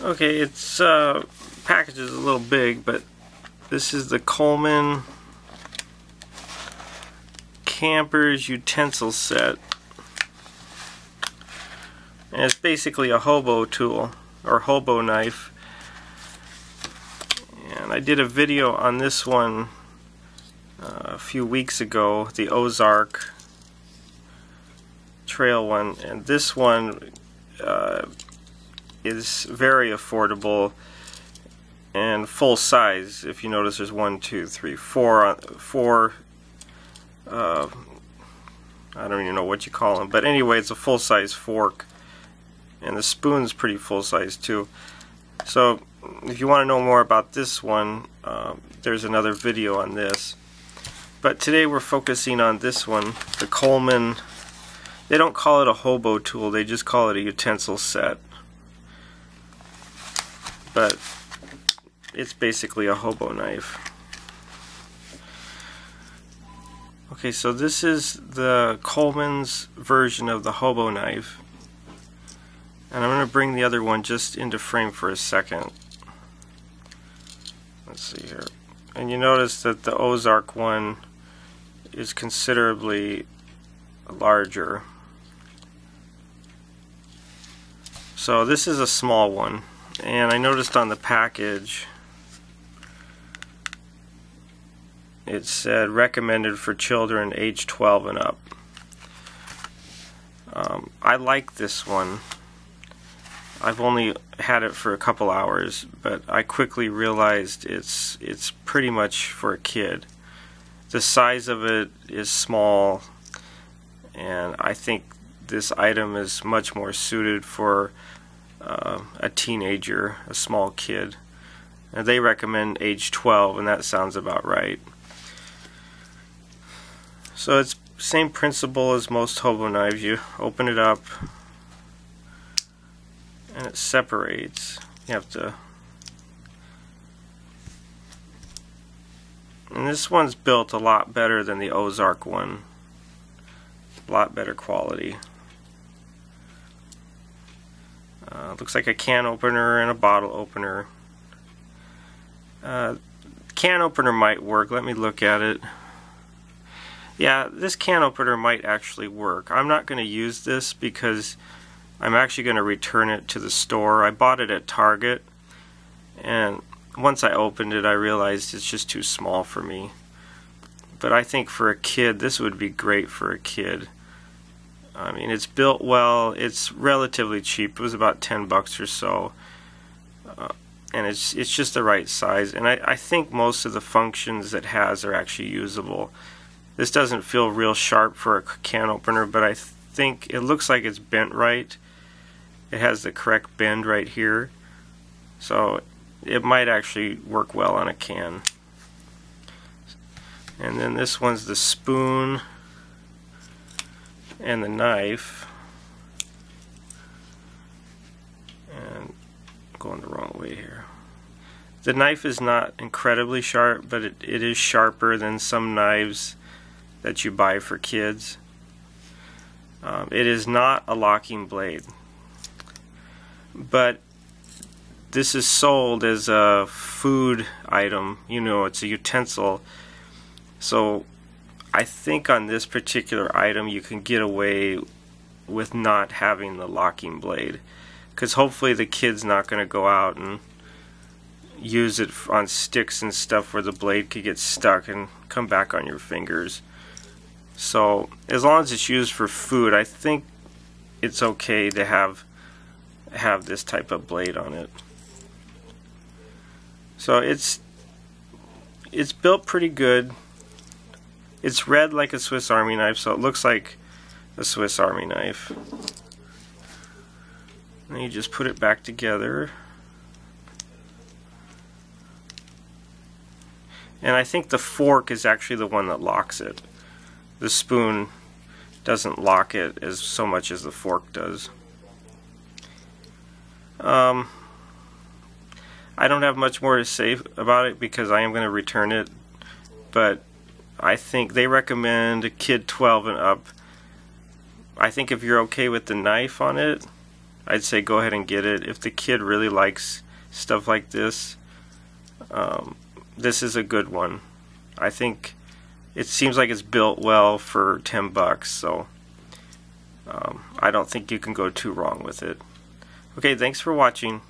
Okay, it's package is a little big, but this is the Coleman Camper's Utensil Set. And it's basically a hobo tool, or hobo knife. And I did a video on this one a few weeks ago, the Ozark trail one, and this one is very affordable and full size. If you notice, there's 1, 2, 3, 4 I don't even know what you call them, but anyway, it's a full size fork, and the spoon's pretty full size too. So if you want to know more about this one, there's another video on this. But today we're focusing on this one, the Coleman. They don't call it a hobo tool, they just call it a utensil set. But it's basically a hobo knife. Okay, so this is the Coleman's version of the hobo knife. And I'm going to bring the other one just into frame for a second. Let's see here. And you notice that the Ozark one is considerably larger. So this is a small one. And I noticed on the package it said recommended for children age 12 and up. I like this one. I've only had it for a couple hours, but I quickly realized it's pretty much for a kid. The size of it is small, and I think this item is much more suited for a teenager, a small kid. And they recommend age 12, and that sounds about right. So it's same principle as most hobo knives. You open it up and it separates. You have to, and this one's built a lot better than the Ozark one. A lot better quality. Looks like a can opener and a bottle opener. Can opener might work. Let me look at it. Yeah, this can opener might actually work. I'm not going to use this because I'm actually going to return it to the store. I bought it at Target, and once I opened it I realized it's just too small for me. But I think for a kid this would be great for a kid. I mean, it's built well, it's relatively cheap. It was about 10 bucks or so. And it's just the right size, and I think most of the functions it has are actually usable. This doesn't feel real sharp for a can opener, but I think it looks like it's bent right. It has the correct bend right here, so it might actually work well on a can. And then this one's the spoon and the knife. And I'm going the wrong way here. The knife is not incredibly sharp, but it is sharper than some knives that you buy for kids. It is not a locking blade, but this is sold as a food item. You know, it's a utensil. So I think on this particular item you can get away with not having the locking blade, because hopefully the kid's not going to go out and use it on sticks and stuff where the blade could get stuck and come back on your fingers. So as long as it's used for food, I think it's okay to have this type of blade on it. So it's built pretty good. It's red like a Swiss Army knife, so it looks like a Swiss Army knife. And you just put it back together. And I think the fork is actually the one that locks it. The spoon doesn't lock it as so much as the fork does. I don't have much more to say about it because I am going to return it, but I think they recommend a kid 12 and up. I think if you're okay with the knife on it, I'd say go ahead and get it. If the kid really likes stuff like this, this is a good one. I think it seems like it's built well for $10, so I don't think you can go too wrong with it. Okay, thanks for watching.